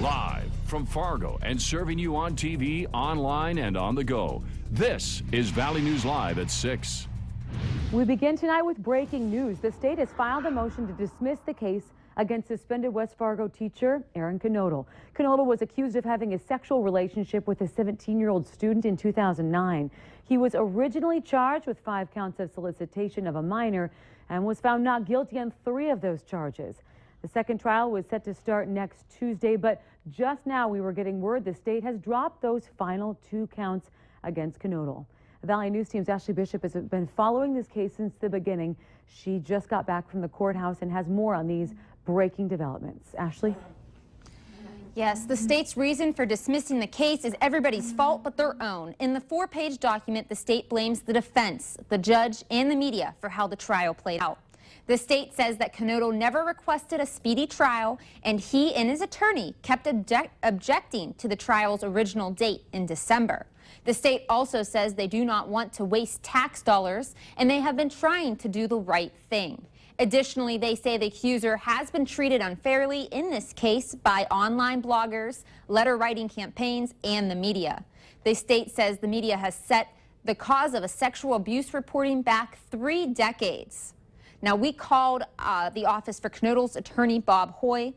Live from Fargo and serving you on TV, online, and on the go. This is Valley News Live at 6. We begin tonight with breaking news. The state has filed a motion to dismiss the case against suspended West Fargo teacher Aaron Knodel. Knodel was accused of having a sexual relationship with a 17-year-old student in 2009. He was originally charged with 5 counts of solicitation of a minor and was found not guilty on 3 of those charges. The second trial was set to start next Tuesday, but just now we were getting word the state has dropped those final 2 counts against Knodel. Valley News Team's Ashley Bishop has been following this case since the beginning. She just got back from the courthouse and has more on these breaking developments. Ashley? Yes, the state's reason for dismissing the case is everybody's fault but their own. In the 4-page document, the state blames the defense, the judge, and the media for how the trial played out. The state says that Knodel never requested a speedy trial, and he and his attorney kept objecting to the trial's original date in December. The state also says they do not want to waste tax dollars, and they have been trying to do the right thing. Additionally, they say the accuser has been treated unfairly in this case by online bloggers, letter-writing campaigns, and the media. The state says the media has set the cause of a sexual abuse reporting back 3 decades. Now, we called the office for Knodel's attorney, Bob Hoy,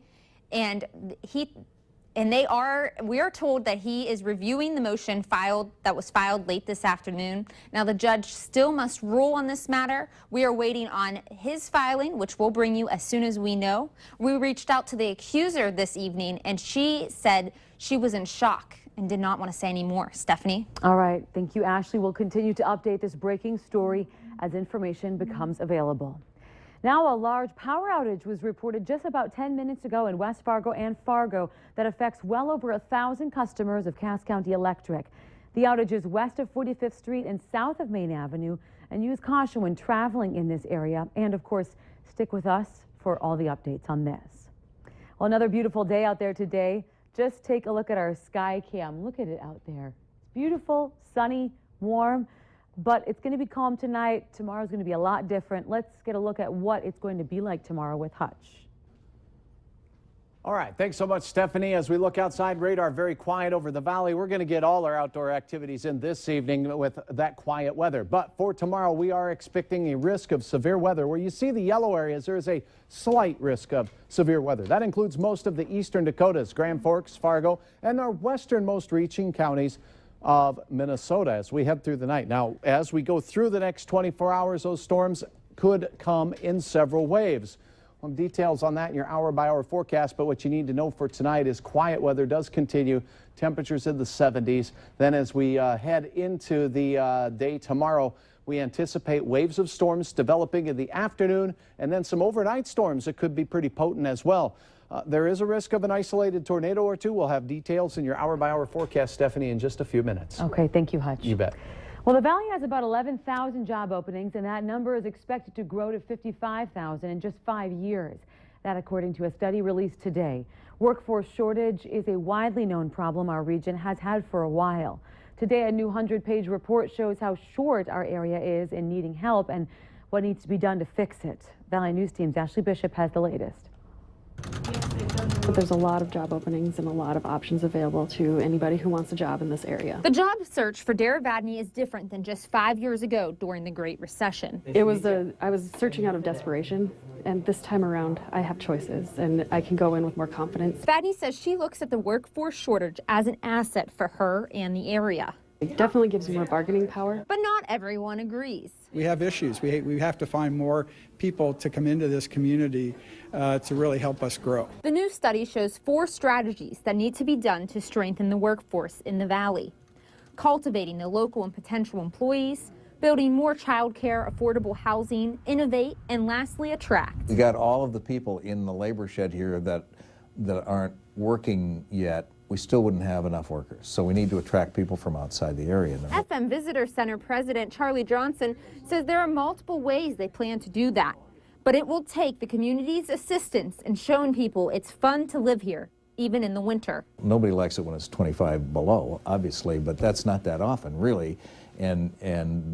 and we are told that he is reviewing the motion that was filed late this afternoon. Now, the judge still must rule on this matter. We are waiting on his filing, which we'll bring you as soon as we know. We reached out to the accuser this evening, and she said she was in shock and did not want to say any more. Stephanie? All right. Thank you, Ashley. We'll continue to update this breaking story as information becomes available. Now, a large power outage was reported just about 10 minutes ago in West Fargo and Fargo that affects well over 1,000 customers of Cass County Electric. The outage is west of 45th Street and south of Main Avenue, and use caution when traveling in this area. And of course, stick with us for all the updates on this. Well, another beautiful day out there today. Just take a look at our sky cam. Look at it out there. It's beautiful, sunny, warm. But it's going to be calm tonight. Tomorrow's going to be a lot different. Let's get a look at what it's going to be like tomorrow with Hutch. All right, thanks so much, Stephanie. As we look outside, radar very quiet over the valley. We're going to get all our outdoor activities in this evening with that quiet weather. But for tomorrow, we are expecting a risk of severe weather. Where you see the yellow areas, there is a slight risk of severe weather. That includes most of the eastern Dakotas, Grand Forks, Fargo, and our westernmost reaching counties of Minnesota as we head through the night. Now, as we go through the next 24 hours, those storms could come in several waves. Details on that in your hour-by-hour forecast, but what you need to know for tonight is quiet weather does continue, temperatures in the 70s. Then as we head into the day tomorrow, we anticipate waves of storms developing in the afternoon and then some overnight storms that could be pretty potent as well. There is a risk of an isolated tornado or two. We'll have details in your hour-by-hour forecast, Stephanie, in just a few minutes. Okay, thank you, Hutch. You bet. Well, the Valley has about 11,000 job openings, and that number is expected to grow to 55,000 in just 5 years. That according to a study released today. Workforce shortage is a widely known problem our region has had for a while. Today, a new 100-page report shows how short our area is in needing help and what needs to be done to fix it. Valley News Team's Ashley Bishop has the latest. There's a lot of job openings and a lot of options available to anybody who wants a job in this area. The job search for Dara Vadney is different than just 5 years ago during the Great Recession. I was searching out of desperation, and this time around I have choices and I can go in with more confidence. Vadney says she looks at the workforce shortage as an asset for her and the area. It definitely gives you more bargaining power. But not everyone agrees. We have issues. We have to find more people to come into this community to really help us grow. The new study shows 4 strategies that need to be done to strengthen the workforce in the Valley. Cultivating the local and potential employees, building more childcare, affordable housing, innovate, and lastly, attract. We got all of the people in the labor shed here that aren't working yet. We still wouldn't have enough workers. So we need to attract people from outside the area. FM Visitor Center President Charlie Johnson says there are multiple ways they plan to do that. But it will take the community's assistance in showing people it's fun to live here, even in the winter. Nobody likes it when it's 25 below, obviously, but that's not that often, really. And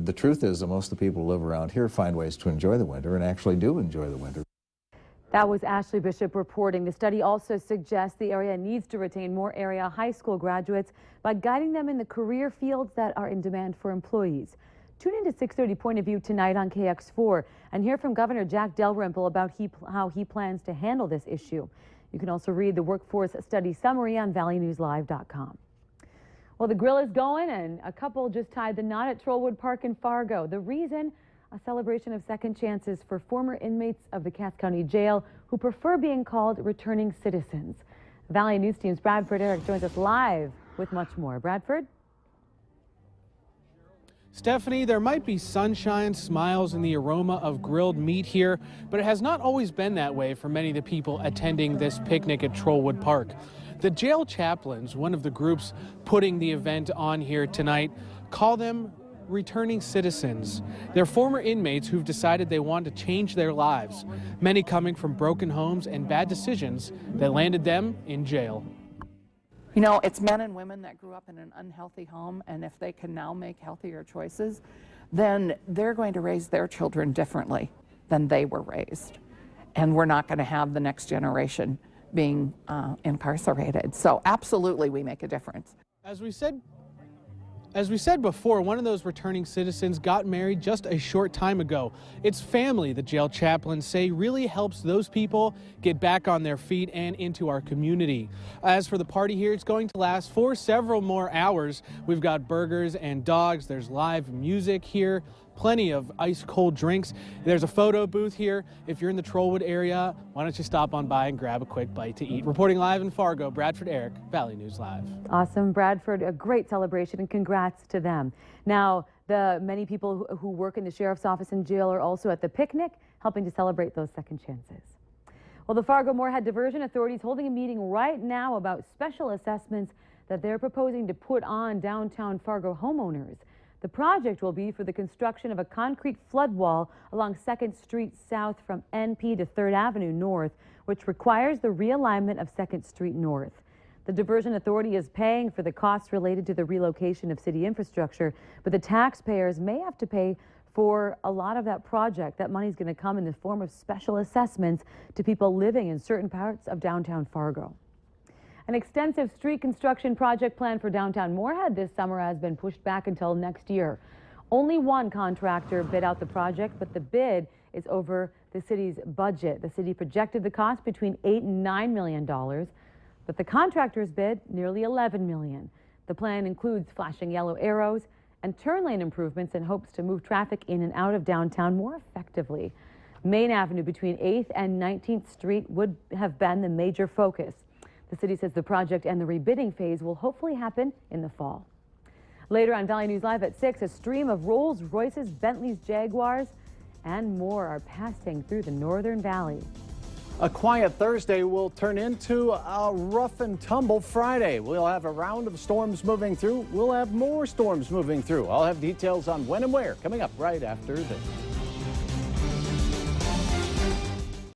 the truth is that most of the people who live around here find ways to enjoy the winter and actually do enjoy the winter. That was Ashley Bishop reporting. The study also suggests the area needs to retain more area high school graduates by guiding them in the career fields that are in demand for employees. Tune into 6:30 Point of View tonight on KX4 and hear from Governor Jack Dalrymple about how he plans to handle this issue. You can also read the workforce study summary on valleynewslive.com. Well, the grill is going, and a couple just tied the knot at Trollwood Park in Fargo. The reason? A celebration of second chances for former inmates of the Cass County Jail who prefer being called returning citizens. Valley News Team's Bradford Eric joins us live with much more. Bradford? Stephanie, there might be sunshine, smiles, and the aroma of grilled meat here, but it has not always been that way for many of the people attending this picnic at Trollwood Park. The jail chaplains, one of the groups putting the event on here tonight, call them returning citizens. They're former inmates who've decided they want to change their lives, many coming from broken homes and bad decisions that landed them in jail. You know, it's men and women that grew up in an unhealthy home, and if they can now make healthier choices, then they're going to raise their children differently than they were raised. And we're not going to have the next generation being incarcerated. So absolutely we make a difference. As we said before, one of those returning citizens got married just a short time ago. It's family, the jail chaplains say, really helps those people get back on their feet and into our community. As for the party here, it's going to last for several more hours. We've got burgers and dogs. There's live music here, plenty of ice cold drinks. There's a photo booth here. If you're in the Trollwood area, why don't you stop on by and grab a quick bite to eat. Reporting live in Fargo, Bradford Eric, Valley News Live. Awesome, Bradford. A great celebration, and congrats to them. Now, the many people who work in the sheriff's office and jail are also at the picnic, helping to celebrate those second chances. Well, the Fargo-Moorhead Diversion Authority is holding a meeting right now about special assessments that they're proposing to put on downtown Fargo homeowners. The project will be for the construction of a concrete flood wall along 2nd Street South from NP to 3rd Avenue North, which requires the realignment of 2nd Street North. The Diversion Authority is paying for the costs related to the relocation of city infrastructure, but the taxpayers may have to pay for a lot of that project. That money is going to come in the form of special assessments to people living in certain parts of downtown Fargo. An extensive street construction project plan for downtown Moorhead this summer has been pushed back until next year. Only one contractor bid out the project, but the bid is over the city's budget. The city projected the cost between $8 and $9 million, but the contractor's bid nearly $11 million. The plan includes flashing yellow arrows and turn lane improvements in hopes to move traffic in and out of downtown more effectively. Main Avenue between 8th and 19th Street would have been the major focus. The city says the project and the rebidding phase will hopefully happen in the fall. Later on Valley News Live at 6, a stream of Rolls Royces, Bentleys, Jaguars, and more are passing through the Northern Valley. A quiet Thursday will turn into a rough and tumble Friday. We'll have a round of storms moving through. We'll have more storms moving through. I'll have details on when and where coming up right after this.